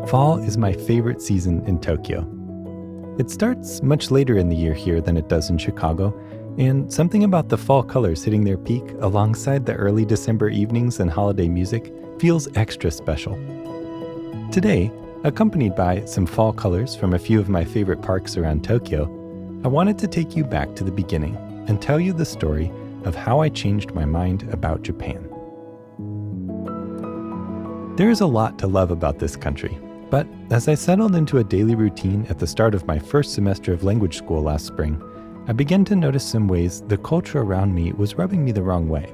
Fall is my favorite season in Tokyo. It starts much later in the year here than it does in Chicago, and something about the fall colors hitting their peak alongside the early December evenings and holiday music feels extra special. Today, accompanied by some fall colors from a few of my favorite parks around Tokyo, I wanted to take you back to the beginning and tell you the story of how I changed my mind about Japan. There is a lot to love about this country. But as I settled into a daily routine at the start of my first semester of language school last spring, I began to notice some ways the culture around me was rubbing me the wrong way.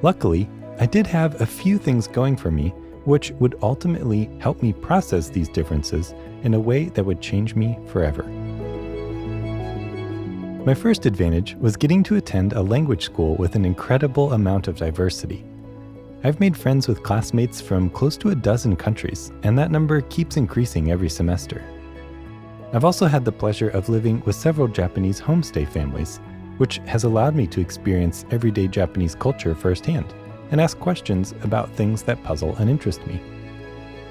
Luckily, I did have a few things going for me which would ultimately help me process these differences in a way that would change me forever. My first advantage was getting to attend a language school with an incredible amount of diversity. I've made friends with classmates from close to a dozen countries, and that number keeps increasing every semester. I've also had the pleasure of living with several Japanese homestay families, which has allowed me to experience everyday Japanese culture firsthand and ask questions about things that puzzle and interest me.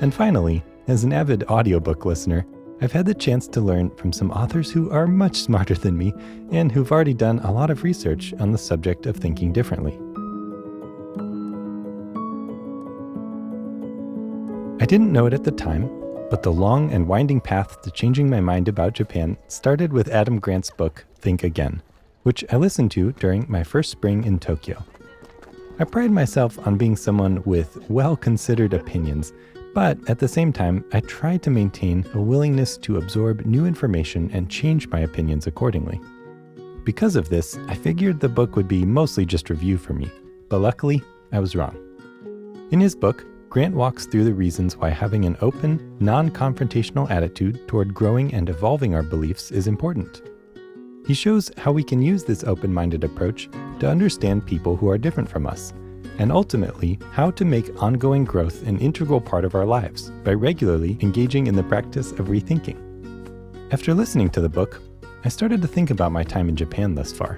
And finally, as an avid audiobook listener, I've had the chance to learn from some authors who are much smarter than me and who've already done a lot of research on the subject of thinking differently. I didn't know it at the time, but the long and winding path to changing my mind about Japan started with Adam Grant's book, Think Again, which I listened to during my first spring in Tokyo. I pride myself on being someone with well-considered opinions, but at the same time, I try to maintain a willingness to absorb new information and change my opinions accordingly. Because of this, I figured the book would be mostly just review for me, but luckily, I was wrong. In his book, Grant walks through the reasons why having an open, non-confrontational attitude toward growing and evolving our beliefs is important. He shows how we can use this open-minded approach to understand people who are different from us, and ultimately how to make ongoing growth an integral part of our lives by regularly engaging in the practice of rethinking. After listening to the book, I started to think about my time in Japan thus far.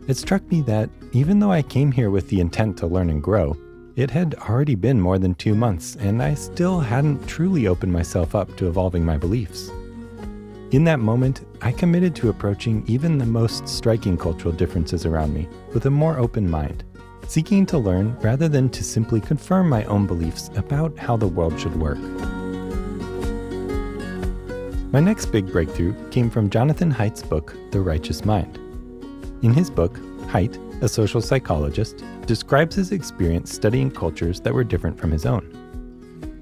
It struck me that even though I came here with the intent to learn and grow, it had already been more than 2 months, and I still hadn't truly opened myself up to evolving my beliefs. In that moment, I committed to approaching even the most striking cultural differences around me with a more open mind, seeking to learn rather than to simply confirm my own beliefs about how the world should work. My next big breakthrough came from Jonathan Haidt's book, The Righteous Mind. In his book, Haidt, a social psychologist, describes his experience studying cultures that were different from his own.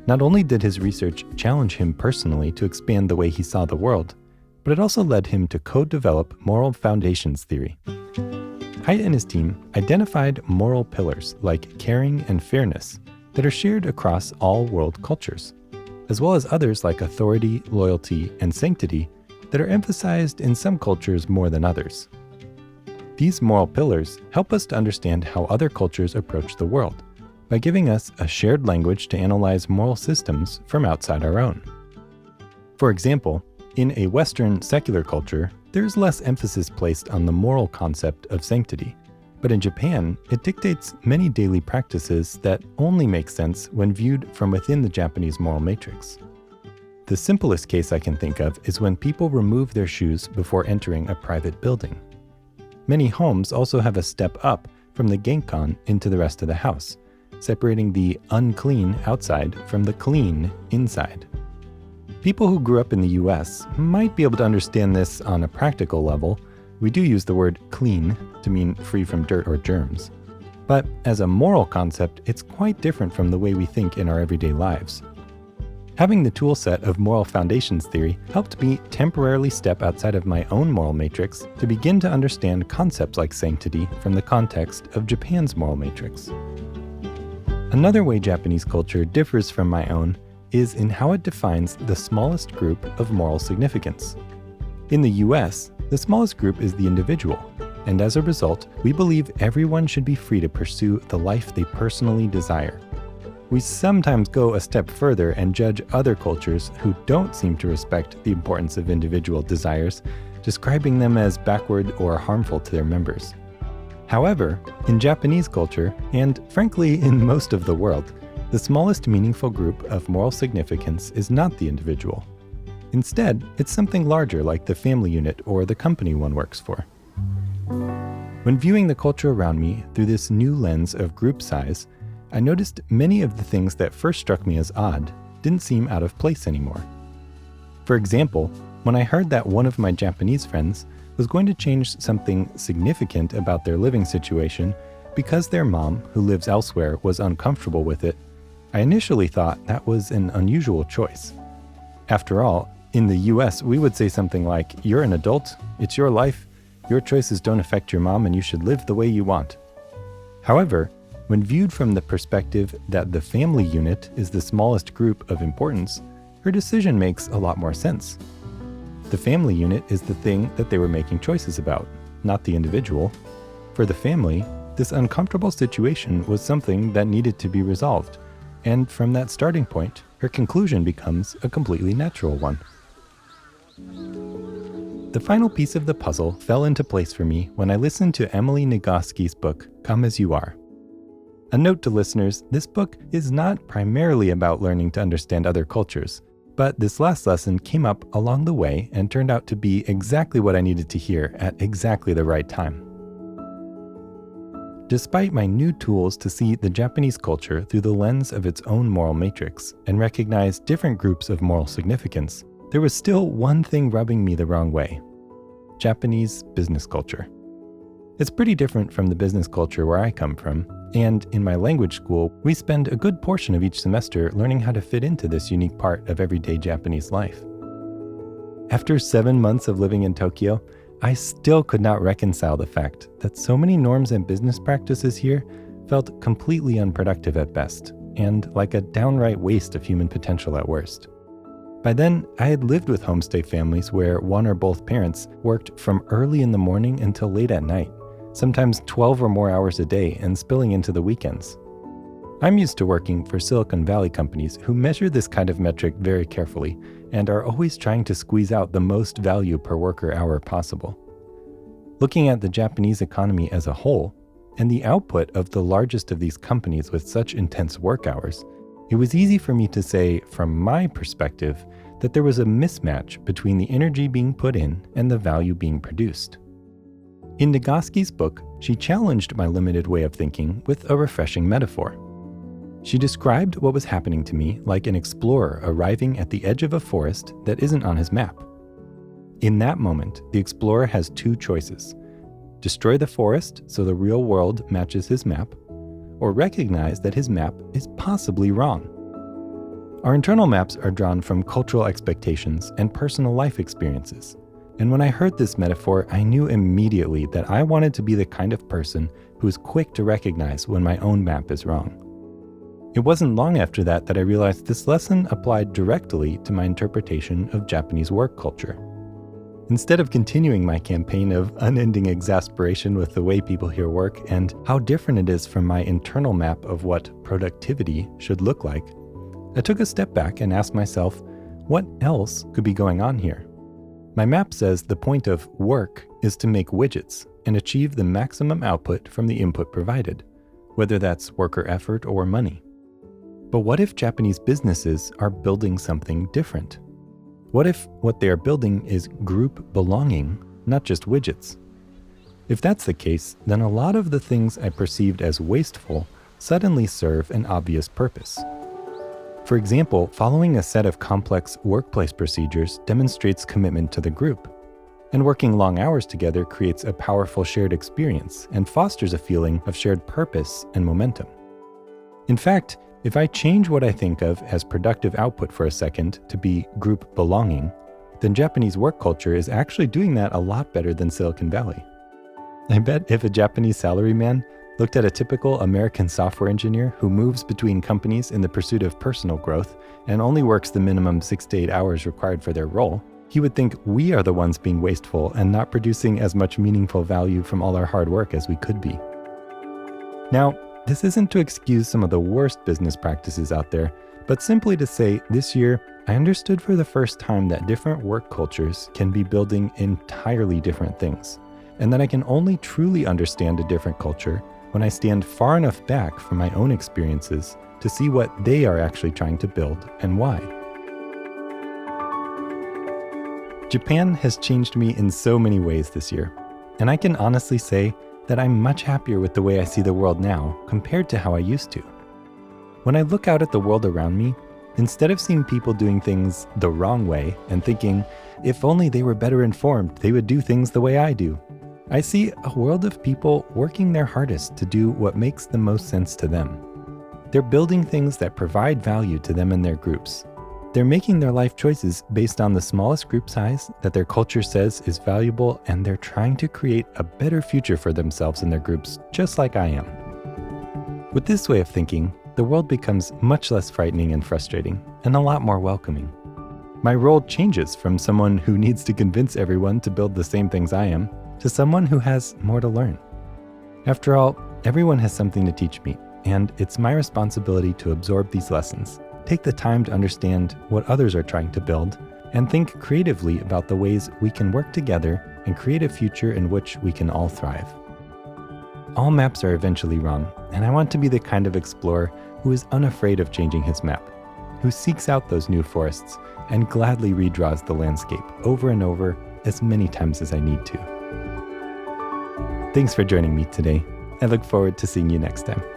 Not only did his research challenge him personally to expand the way he saw the world, but it also led him to co-develop moral foundations theory. Haidt and his team identified moral pillars like caring and fairness that are shared across all world cultures, as well as others like authority, loyalty, and sanctity that are emphasized in some cultures more than others. These moral pillars help us to understand how other cultures approach the world by giving us a shared language to analyze moral systems from outside our own. For example, in a Western secular culture, there's less emphasis placed on the moral concept of sanctity, but in Japan, it dictates many daily practices that only make sense when viewed from within the Japanese moral matrix. The simplest case I can think of is when people remove their shoes before entering a private building. Many homes also have a step up from the genkan into the rest of the house, separating the unclean outside from the clean inside. People who grew up in the US might be able to understand this on a practical level. We do use the word clean to mean free from dirt or germs. But as a moral concept, it's quite different from the way we think in our everyday lives. Having the toolset of moral foundations theory helped me temporarily step outside of my own moral matrix to begin to understand concepts like sanctity from the context of Japan's moral matrix. Another way Japanese culture differs from my own is in how it defines the smallest group of moral significance. In the US, the smallest group is the individual, and as a result, we believe everyone should be free to pursue the life they personally desire. We sometimes go a step further and judge other cultures who don't seem to respect the importance of individual desires, describing them as backward or harmful to their members. However, in Japanese culture, and frankly in most of the world, The smallest meaningful group of moral significance is not the individual. Instead, it's something larger like the family unit or the company one works for. When viewing the culture around me through this new lens of group size, I noticed many of the things that first struck me as odd didn't seem out of place anymore. For example, when I heard that one of my Japanese friends was going to change something significant about their living situation because their mom, who lives elsewhere, was uncomfortable with it, I initially thought that was an unusual choice. After all, in the US, we would say something like, "You're an adult, it's your life, your choices don't affect your mom, and you should live the way you want." However, when viewed from the perspective that the family unit is the smallest group of importance, her decision makes a lot more sense. The family unit is the thing that they were making choices about, not the individual. For the family, this uncomfortable situation was something that needed to be resolved, and from that starting point, her conclusion becomes a completely natural one. The final piece of the puzzle fell into place for me when I listened to Emily Nagoski's book, Come As You Are. A note to listeners, this book is not primarily about learning to understand other cultures, but this last lesson came up along the way and turned out to be exactly what I needed to hear at exactly the right time. Despite my new tools to see the Japanese culture through the lens of its own moral matrix and recognize different groups of moral significance, there was still one thing rubbing me the wrong way: Japanese business culture. It's pretty different from the business culture where I come from, and in my language school, we spend a good portion of each semester learning how to fit into this unique part of everyday Japanese life. After 7 months of living in Tokyo, I still could not reconcile the fact that so many norms and business practices here felt completely unproductive at best, and like a downright waste of human potential at worst. By then, I had lived with homestay families where one or both parents worked from early in the morning until late at night, sometimes 12 or more hours a day and spilling into the weekends. I'm used to working for Silicon Valley companies who measure this kind of metric very carefully and are always trying to squeeze out the most value per worker hour possible. Looking at the Japanese economy as a whole, and the output of the largest of these companies with such intense work hours, it was easy for me to say, from my perspective, that there was a mismatch between the energy being put in and the value being produced. In Nagoski's book, she challenged my limited way of thinking with a refreshing metaphor. She described what was happening to me like an explorer arriving at the edge of a forest that isn't on his map. In that moment, the explorer has two choices: destroy the forest so the real world matches his map, or recognize that his map is possibly wrong. Our internal maps are drawn from cultural expectations and personal life experiences. And when I heard this metaphor, I knew immediately that I wanted to be the kind of person who is quick to recognize when my own map is wrong. It wasn't long after that I realized this lesson applied directly to my interpretation of Japanese work culture. Instead of continuing my campaign of unending exasperation with the way people here work and how different it is from my internal map of what productivity should look like, I took a step back and asked myself, what else could be going on here? My map says the point of work is to make widgets and achieve the maximum output from the input provided, whether that's worker effort or money. But what if Japanese businesses are building something different? What if what they are building is group belonging, not just widgets? If that's the case, then a lot of the things I perceived as wasteful suddenly serve an obvious purpose. For example, following a set of complex workplace procedures demonstrates commitment to the group, and working long hours together creates a powerful shared experience and fosters a feeling of shared purpose and momentum. In fact, if I change what I think of as productive output for a second to be group belonging, then Japanese work culture is actually doing that a lot better than Silicon Valley. I bet if a Japanese salaryman looked at a typical American software engineer who moves between companies in the pursuit of personal growth and only works the minimum 6 to 8 hours required for their role, he would think we are the ones being wasteful and not producing as much meaningful value from all our hard work as we could be. Now, this isn't to excuse some of the worst business practices out there, but simply to say this year, I understood for the first time that different work cultures can be building entirely different things, and that I can only truly understand a different culture when I stand far enough back from my own experiences to see what they are actually trying to build and why. Japan has changed me in so many ways this year, and I can honestly say that I'm much happier with the way I see the world now compared to how I used to. When I look out at the world around me, instead of seeing people doing things the wrong way and thinking, if only they were better informed, they would do things the way I do, I see a world of people working their hardest to do what makes the most sense to them. They're building things that provide value to them and their groups. They're making their life choices based on the smallest group size that their culture says is valuable, and they're trying to create a better future for themselves and their groups, just like I am. With this way of thinking, the world becomes much less frightening and frustrating, and a lot more welcoming. My role changes from someone who needs to convince everyone to build the same things I am, to someone who has more to learn. After all, everyone has something to teach me, and it's my responsibility to absorb these lessons, take the time to understand what others are trying to build, and think creatively about the ways we can work together and create a future in which we can all thrive. All maps are eventually wrong, and I want to be the kind of explorer who is unafraid of changing his map, who seeks out those new forests and gladly redraws the landscape over and over as many times as I need to. Thanks for joining me today. I look forward to seeing you next time.